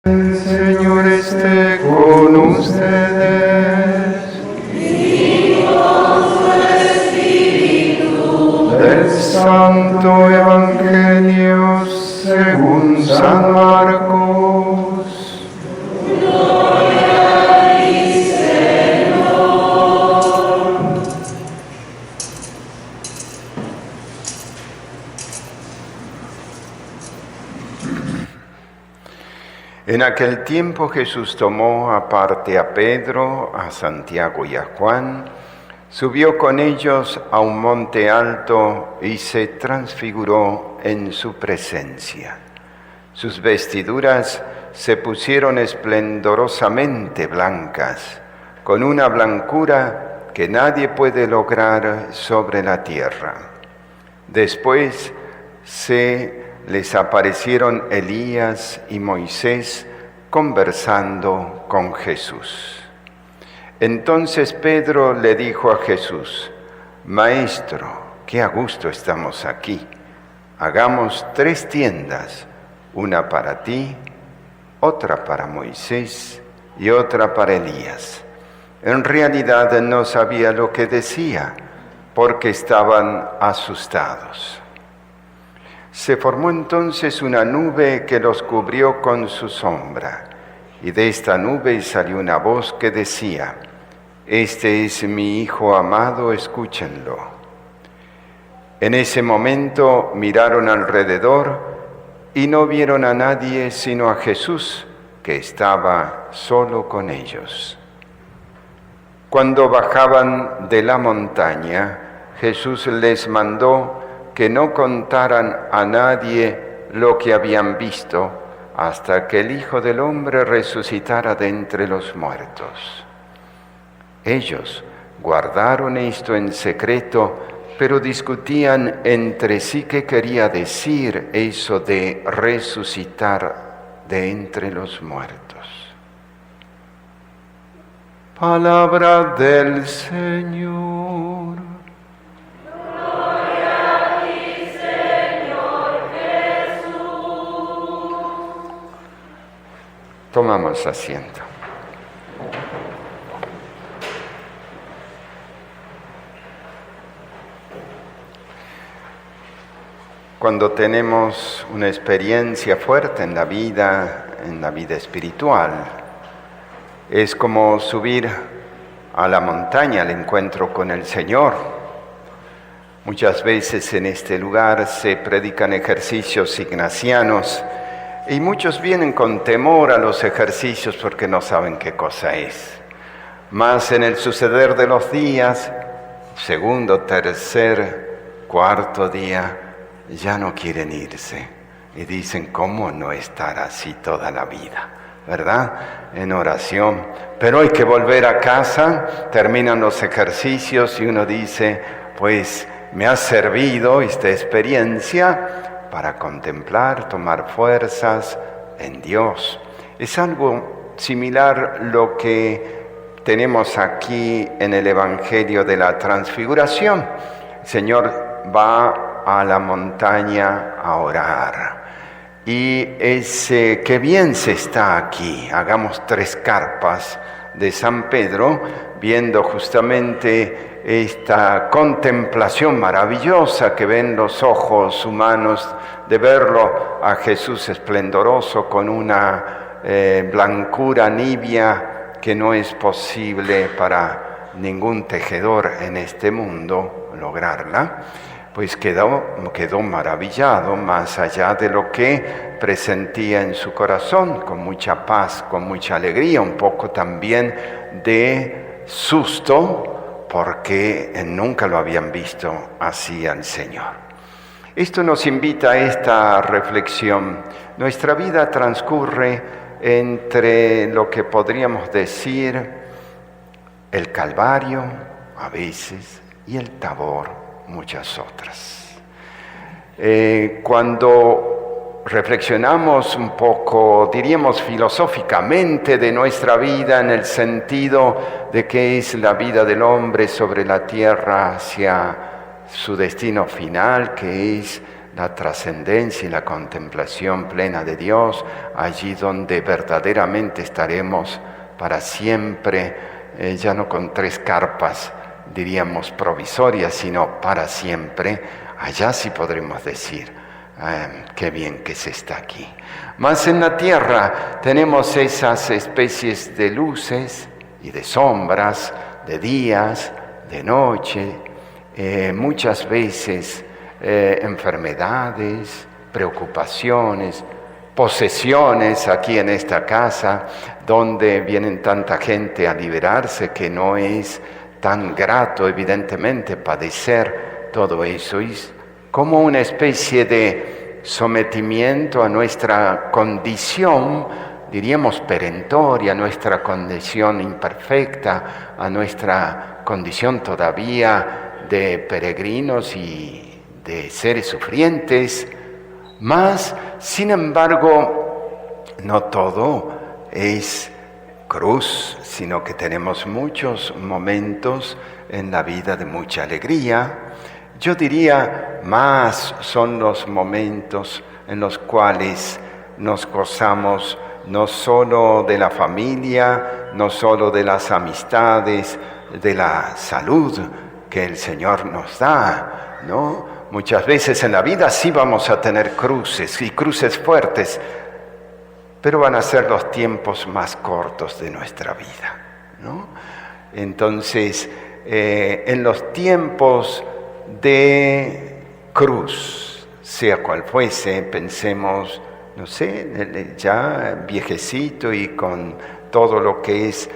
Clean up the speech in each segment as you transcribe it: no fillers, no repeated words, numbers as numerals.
El Señor esté con ustedes. Y con su espíritu. Del Santo Evangelio según San Marcos. Gloria a ti, Señor. En aquel tiempo Jesús tomó aparte a Pedro, a Santiago y a Juan, subió con ellos a un monte alto y se transfiguró en su presencia. Sus vestiduras se pusieron esplendorosamente blancas, con una blancura que nadie puede lograr sobre la tierra. Después les aparecieron Elías y Moisés conversando con Jesús. Entonces Pedro le dijo a Jesús: Maestro, qué a gusto estamos aquí. Hagamos 3 tiendas, una para ti, otra para Moisés y otra para Elías. En realidad no sabía lo que decía, porque estaban asustados. Se formó entonces una nube que los cubrió con su sombra, y de esta nube salió una voz que decía: Este es mi Hijo amado, escúchenlo. En ese momento miraron alrededor y no vieron a nadie sino a Jesús, que estaba solo con ellos. Cuando bajaban de la montaña, Jesús les mandó que no contaran a nadie lo que habían visto hasta que el Hijo del Hombre resucitara de entre los muertos. Ellos guardaron esto en secreto, pero discutían entre sí qué quería decir eso de resucitar de entre los muertos. Palabra del Señor. Tomamos asiento. Cuando tenemos una experiencia fuerte en la vida espiritual, es como subir a la montaña al encuentro con el Señor. Muchas veces en este lugar se predican ejercicios ignacianos, y muchos vienen con temor a los ejercicios porque no saben qué cosa es. Mas en el suceder de los días, segundo, tercer, cuarto día, ya no quieren irse. Y dicen, ¿cómo no estar así toda la vida? ¿Verdad? En oración. Pero hay que volver a casa, terminan los ejercicios y uno dice, pues me ha servido esta experiencia para contemplar, tomar fuerzas en Dios. Es algo similar lo que tenemos aquí en el Evangelio de la Transfiguración. El Señor va a la montaña a orar. Y qué bien se está aquí. Hagamos 3 carpas de San Pedro, viendo justamente esta contemplación maravillosa que ven los ojos humanos de verlo a Jesús esplendoroso con una blancura nibia que no es posible para ningún tejedor en este mundo lograrla. Pues quedó maravillado, más allá de lo que presentía en su corazón, con mucha paz, con mucha alegría, un poco también de susto, porque nunca lo habían visto así al Señor. Esto nos invita a esta reflexión. Nuestra vida transcurre entre lo que podríamos decir el Calvario, a veces, y el Tabor, muchas otras. Cuando reflexionamos un poco, diríamos filosóficamente, de nuestra vida en el sentido de qué es la vida del hombre sobre la tierra hacia su destino final, que es la trascendencia y la contemplación plena de Dios, allí donde verdaderamente estaremos para siempre, ya no con 3 carpas, diríamos provisorias, sino para siempre. Allá sí podremos decir, qué bien que se está aquí. Mas en la tierra tenemos esas especies de luces y de sombras, de días, de noche, muchas veces enfermedades, preocupaciones, posesiones aquí en esta casa, donde vienen tanta gente a liberarse que no es tan grato, evidentemente, padecer todo eso. Es como una especie de sometimiento a nuestra condición, diríamos perentoria, a nuestra condición imperfecta, a nuestra condición todavía de peregrinos y de seres sufrientes. Mas, sin embargo, no todo es cruz, sino que tenemos muchos momentos en la vida de mucha alegría. Yo diría, más son los momentos en los cuales nos gozamos no solo de la familia, no solo de las amistades, de la salud que el Señor nos da, ¿no? Muchas veces en la vida sí vamos a tener cruces, y cruces fuertes, pero van a ser los tiempos más cortos de nuestra vida, ¿no? Entonces, en los tiempos de cruz, sea cual fuese, pensemos, no sé, ya viejecito y con todo lo que es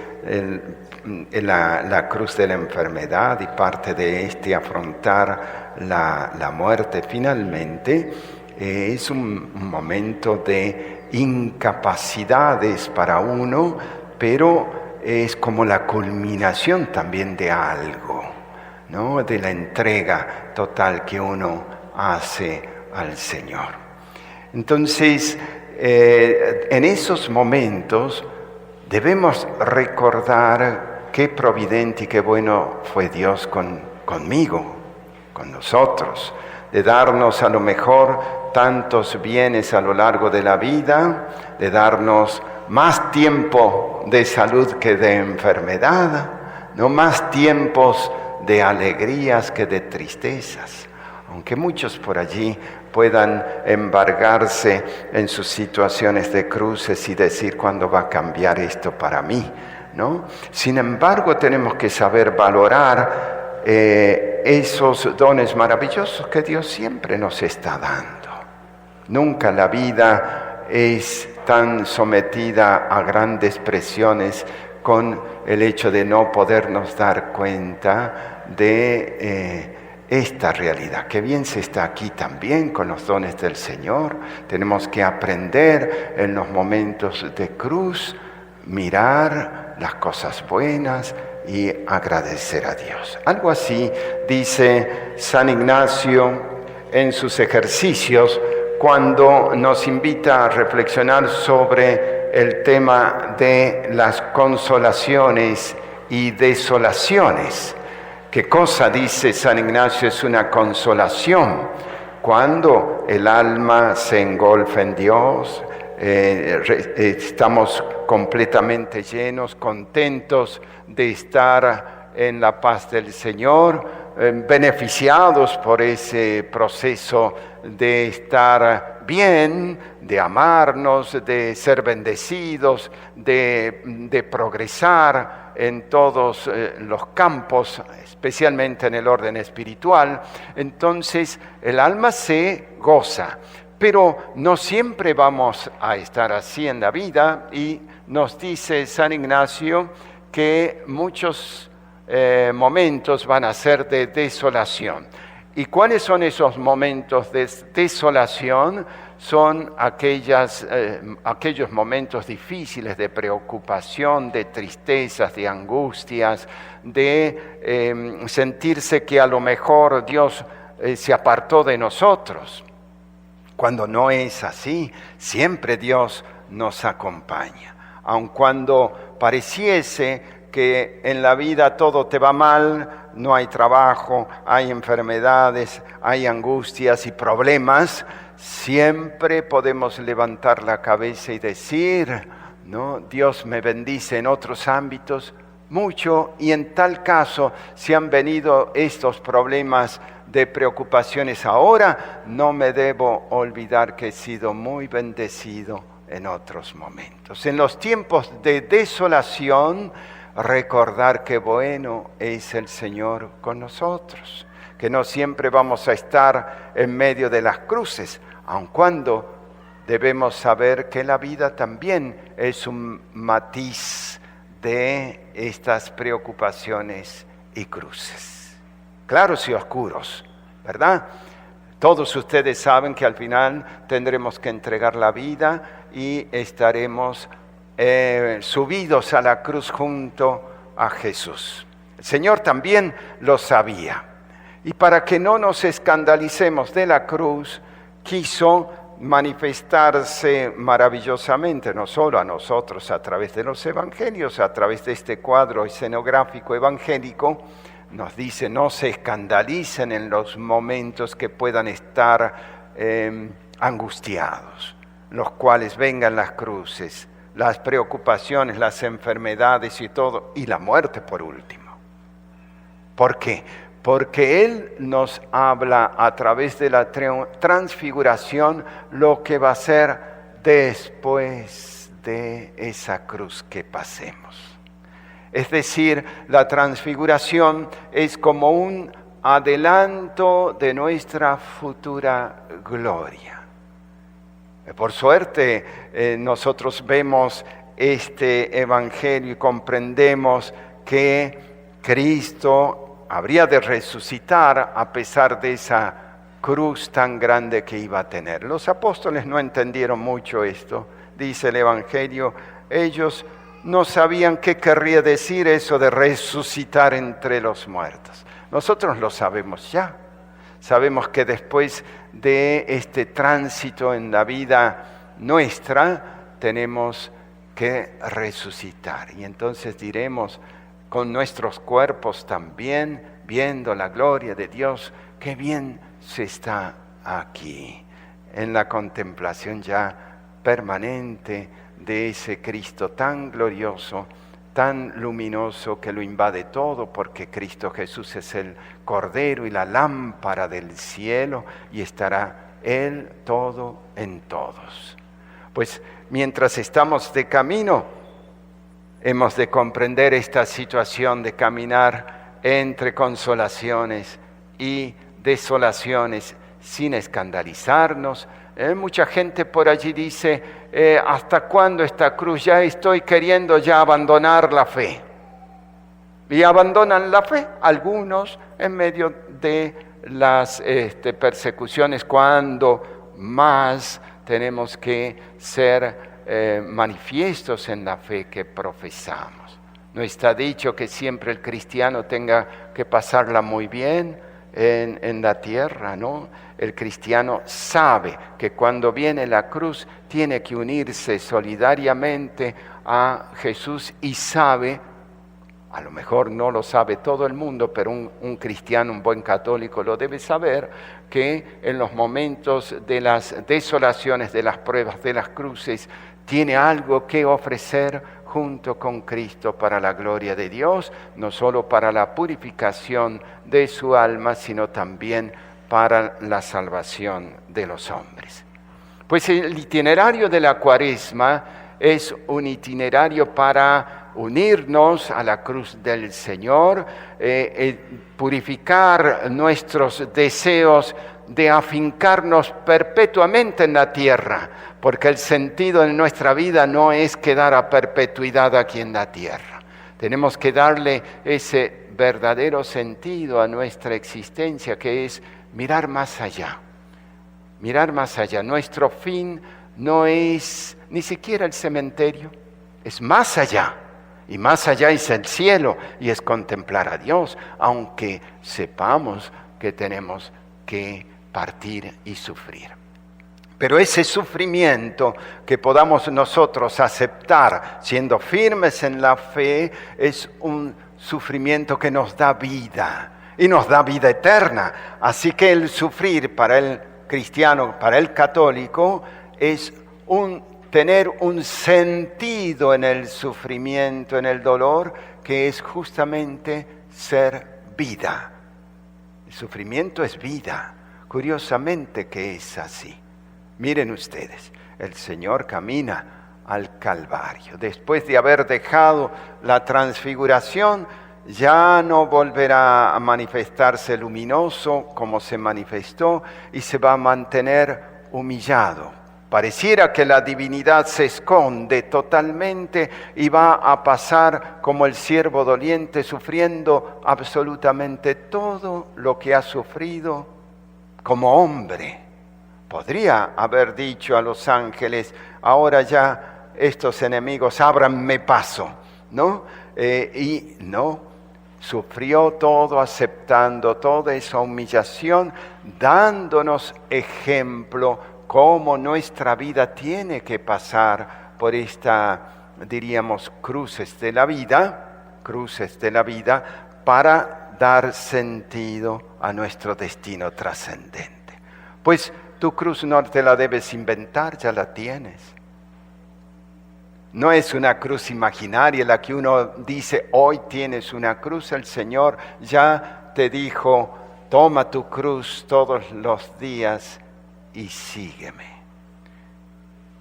la cruz de la enfermedad y parte de afrontar la muerte finalmente, es un momento de incapacidades para uno, pero es como la culminación también de algo, ¿no? De la entrega total que uno hace al Señor. Entonces, en esos momentos debemos recordar qué providente y qué bueno fue Dios conmigo, con nosotros, de darnos a lo mejor tantos bienes a lo largo de la vida, de darnos más tiempo de salud que de enfermedad, no más tiempos de alegrías que de tristezas. Aunque muchos por allí puedan embargarse en sus situaciones de cruces y decir, ¿cuándo va a cambiar esto para mí?, ¿no? Sin embargo, tenemos que saber valorar esos dones maravillosos que Dios siempre nos está dando. Nunca la vida es tan sometida a grandes presiones con el hecho de no podernos dar cuenta de esta realidad, que bien se está aquí también con los dones del Señor. Tenemos que aprender en los momentos de cruz, mirar las cosas buenas y agradecer a Dios. Algo así dice San Ignacio en sus ejercicios cuando nos invita a reflexionar sobre el tema de las consolaciones y desolaciones. ¿Qué cosa, dice San Ignacio, es una consolación? Cuando el alma se engolfa en Dios, estamos completamente llenos, contentos de estar en la paz del Señor, beneficiados por ese proceso de estar bien, de amarnos, de ser bendecidos, de progresar en todos los campos, especialmente en el orden espiritual. Entonces el alma se goza, pero no siempre vamos a estar así en la vida, y nos dice San Ignacio que muchos momentos van a ser de desolación. ¿Y cuáles son esos momentos de desolación? Son aquellos momentos difíciles de preocupación, de tristezas, de angustias, de sentirse que a lo mejor Dios se apartó de nosotros. Cuando no es así, siempre Dios nos acompaña. Aun cuando pareciese que en la vida todo te va mal, no hay trabajo, hay enfermedades, hay angustias y problemas, siempre podemos levantar la cabeza y decir, ¿no? Dios me bendice en otros ámbitos mucho, y en tal caso, si han venido estos problemas de preocupaciones ahora, no me debo olvidar que he sido muy bendecido en otros momentos. En los tiempos de desolación, recordar que bueno es el Señor con nosotros, que no siempre vamos a estar en medio de las cruces, aun cuando debemos saber que la vida también es un matiz de estas preocupaciones y cruces. Claros y oscuros, ¿verdad? Todos ustedes saben que al final tendremos que entregar la vida y estaremos subidos a la cruz junto a Jesús. El Señor también lo sabía. Y para que no nos escandalicemos de la cruz, quiso manifestarse maravillosamente, no solo a nosotros a través de los evangelios, a través de este cuadro escenográfico evangélico, nos dice, no se escandalicen en los momentos que puedan estar angustiados, los cuales vengan las cruces, las preocupaciones, las enfermedades y todo, y la muerte por último. ¿Por qué? Porque Él nos habla a través de la transfiguración lo que va a ser después de esa cruz que pasemos. Es decir, la transfiguración es como un adelanto de nuestra futura gloria. Por suerte, nosotros vemos este evangelio y comprendemos que Cristo habría de resucitar a pesar de esa cruz tan grande que iba a tener. Los apóstoles no entendieron mucho esto, dice el evangelio. Ellos no sabían qué querría decir eso de resucitar entre los muertos. Nosotros lo sabemos ya. Sabemos que después de este tránsito en la vida nuestra, tenemos que resucitar. Y entonces diremos, con nuestros cuerpos también, viendo la gloria de Dios, qué bien se está aquí, en la contemplación ya permanente de ese Cristo tan glorioso, tan luminoso, que lo invade todo, porque Cristo Jesús es el Cordero y la lámpara del cielo, y estará Él todo en todos. Pues mientras estamos de camino, hemos de comprender esta situación de caminar entre consolaciones y desolaciones sin escandalizarnos. Mucha gente por allí dice, ¿hasta cuándo esta cruz? Ya estoy queriendo ya abandonar la fe. Y abandonan la fe algunos en medio de las persecuciones, cuando más tenemos que ser manifiestos en la fe que profesamos. No está dicho que siempre el cristiano tenga que pasarla muy bien en la tierra, ¿no? El cristiano sabe que cuando viene la cruz tiene que unirse solidariamente a Jesús, y sabe, a lo mejor no lo sabe todo el mundo, pero un cristiano, un buen católico lo debe saber, que en los momentos de las desolaciones, de las pruebas, de las cruces, tiene algo que ofrecer junto con Cristo para la gloria de Dios, no solo para la purificación de su alma, sino también para la salvación de los hombres. Pues el itinerario de la Cuaresma es un itinerario para unirnos a la cruz del Señor, purificar nuestros deseos de afincarnos perpetuamente en la tierra, porque el sentido de nuestra vida no es quedar a perpetuidad aquí en la tierra. Tenemos que darle ese verdadero sentido a nuestra existencia, que es mirar más allá. Mirar más allá. Nuestro fin no es ni siquiera el cementerio, es más allá. Y más allá es el cielo, y es contemplar a Dios, aunque sepamos que tenemos que partir y sufrir. Pero ese sufrimiento que podamos nosotros aceptar siendo firmes en la fe es un sufrimiento que nos da vida y nos da vida eterna. Así que el sufrir para el cristiano, para el católico, es tener un sentido en el sufrimiento, en el dolor, que es justamente ser vida. El sufrimiento es vida. Curiosamente que es así. Miren ustedes, el Señor camina al Calvario. Después de haber dejado la transfiguración, ya no volverá a manifestarse luminoso como se manifestó y se va a mantener humillado. Pareciera que la divinidad se esconde totalmente y va a pasar como el siervo doliente, sufriendo absolutamente todo lo que ha sufrido como hombre. Podría haber dicho a los ángeles, ahora ya estos enemigos ábranme paso, ¿no? Y no, sufrió todo, aceptando toda esa humillación, dándonos ejemplo cómo nuestra vida tiene que pasar por diríamos, cruces de la vida, para dar sentido a nuestro destino trascendente. Pues tu cruz no te la debes inventar, ya la tienes. No es una cruz imaginaria la que uno dice, hoy tienes una cruz. El Señor ya te dijo, toma tu cruz todos los días y sígueme.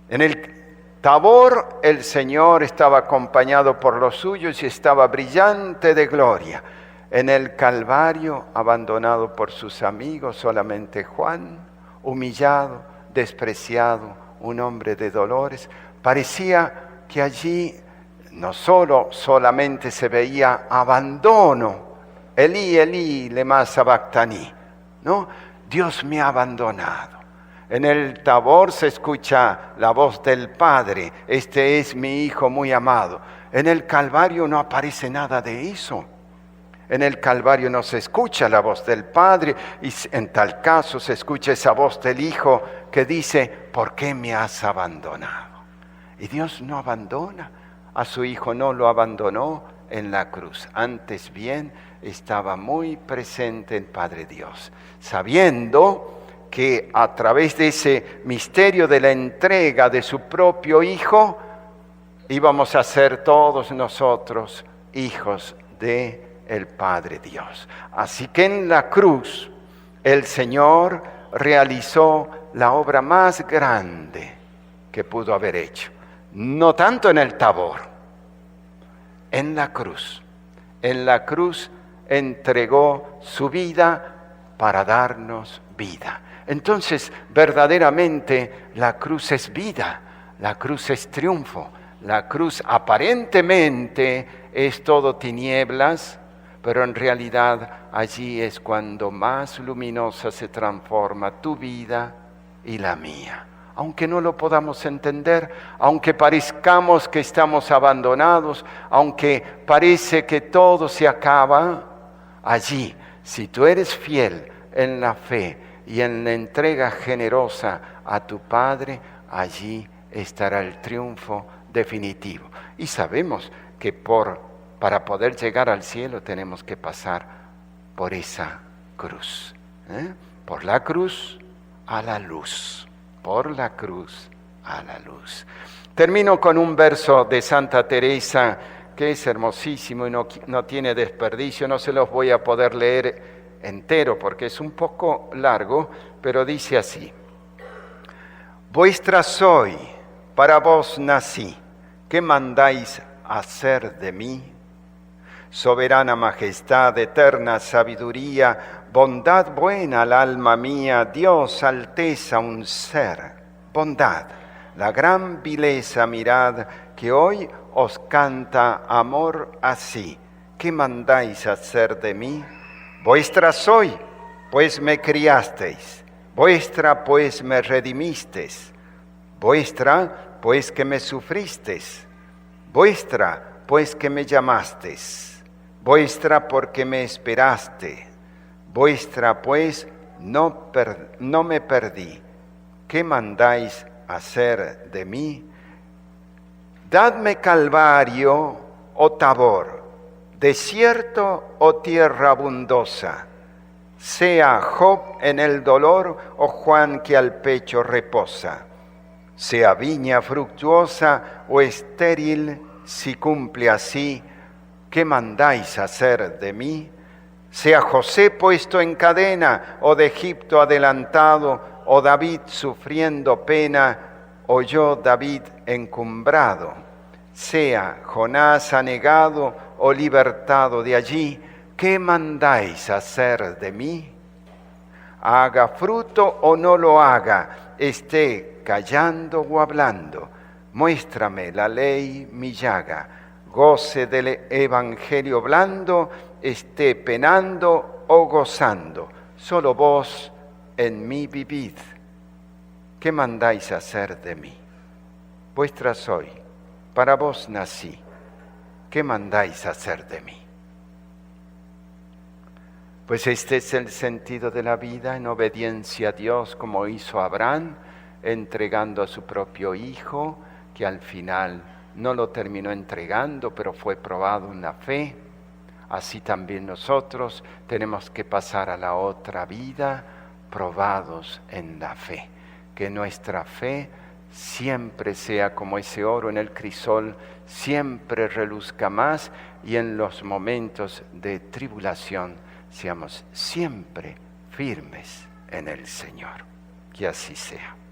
En el Tabor el Señor estaba acompañado por los suyos y estaba brillante de gloria. En el Calvario, abandonado por sus amigos, solamente Juan, humillado, despreciado, un hombre de dolores. Parecía que allí no solamente se veía abandono, Elí, Elí, lema sabactani, ¿no? Dios me ha abandonado. En el Tabor se escucha la voz del Padre, este es mi Hijo muy amado. En el Calvario no aparece nada de eso. En el Calvario no se escucha la voz del Padre y en tal caso se escucha esa voz del Hijo que dice, ¿por qué me has abandonado? Y Dios no abandona, a su Hijo no lo abandonó en la cruz. Antes bien estaba muy presente el Padre Dios, sabiendo que a través de ese misterio de la entrega de su propio Hijo, íbamos a ser todos nosotros hijos de el Padre Dios. Así que en la cruz el Señor realizó la obra más grande que pudo haber hecho. No tanto en el Tabor, en la cruz. En la cruz entregó su vida para darnos vida. Entonces, verdaderamente la cruz es vida, la cruz es triunfo, la cruz aparentemente es todo tinieblas, pero en realidad allí es cuando más luminosa se transforma tu vida y la mía. Aunque no lo podamos entender, aunque parezcamos que estamos abandonados, aunque parece que todo se acaba, allí, si tú eres fiel en la fe y en la entrega generosa a tu Padre, allí estará el triunfo definitivo. Y sabemos que para poder llegar al cielo tenemos que pasar por esa cruz. Por la cruz a la luz. Por la cruz a la luz. Termino con un verso de Santa Teresa que es hermosísimo y no tiene desperdicio. No se los voy a poder leer entero porque es un poco largo, pero dice así: vuestra soy, para vos nací, ¿qué mandáis hacer de mí? Soberana majestad, eterna sabiduría, bondad buena al alma mía, Dios, alteza, un ser, bondad, la gran vileza, mirad, que hoy os canta amor así. ¿Qué mandáis hacer de mí? Vuestra soy, pues me criasteis, vuestra, pues me redimisteis, vuestra, pues que me sufristeis, vuestra, pues que me llamasteis, vuestra, porque me esperaste, vuestra, pues no me perdí, ¿qué mandáis hacer de mí? Dadme Calvario o Tabor, desierto o tierra abundosa, sea Job en el dolor o Juan que al pecho reposa, sea viña fructuosa o estéril, si cumple así, ¿qué mandáis hacer de mí? Sea José puesto en cadena, o de Egipto adelantado, o David sufriendo pena, o yo David encumbrado. Sea Jonás anegado, o libertado de allí, ¿qué mandáis hacer de mí? Haga fruto o no lo haga, esté callando o hablando, muéstrame la ley mi llaga, goce del evangelio blando, esté penando o gozando, solo vos en mí vivid. ¿Qué mandáis hacer de mí? Vuestra soy, para vos nací, ¿qué mandáis hacer de mí? Pues este es el sentido de la vida, en obediencia a Dios, como hizo Abraham, entregando a su propio hijo, que al final no lo terminó entregando, pero fue probado en la fe. Así también nosotros tenemos que pasar a la otra vida probados en la fe. Que nuestra fe siempre sea como ese oro en el crisol, siempre reluzca más, y en los momentos de tribulación seamos siempre firmes en el Señor. Que así sea.